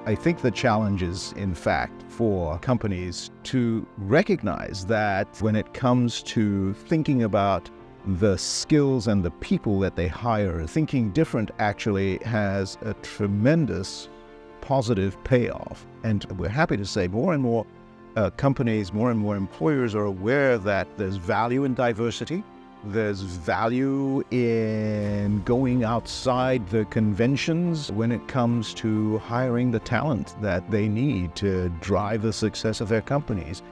I think the challenge is, in fact, for companies to recognize that when it comes to thinking about the skills and the people that they hire, thinking different actually has a tremendous positive payoff. And we're happy to say more and more companies, more and more employers are aware that there's value in diversity. There's value in going outside the conventions when it comes to hiring the talent that they need to drive the success of their companies.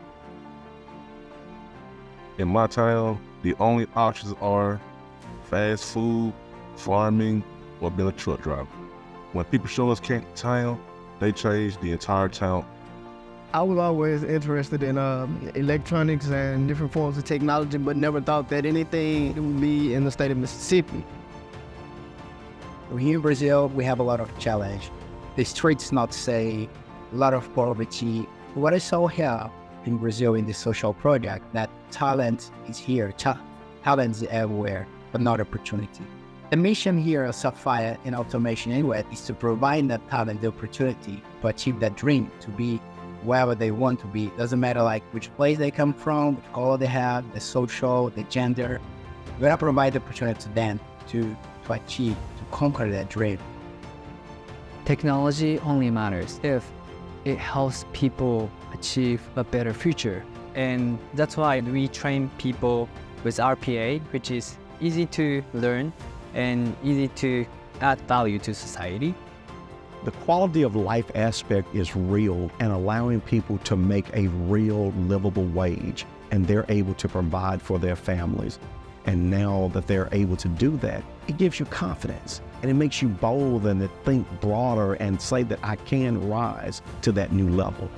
In my town, the only options are fast food, farming, or being a truck driver. When people show us came to town, they change the entire town. I was always interested in electronics and different forms of technology, but never thought that anything would be in the state of Mississippi. Here in Brazil, we have a lot of challenge. The streets not say, a lot of poverty. What I saw here in Brazil in the social project, that talent is here, talent is everywhere, but not opportunity. The mission here of Sapphire in Automation Anywhere is to provide that talent the opportunity to achieve that dream, to be wherever they want to be. Doesn't matter like which place they come from, which color they have, the social, the gender. We're gonna provide the opportunity to them to achieve, to conquer that dream. Technology only matters if it helps people achieve a better future. And that's why we train people with RPA, which is easy to learn and easy to add value to society. The quality of life aspect is real and allowing people to make a real livable wage, and they're able to provide for their families. And now that they're able to do that, it gives you confidence and it makes you bold and to think broader and say that I can rise to that new level.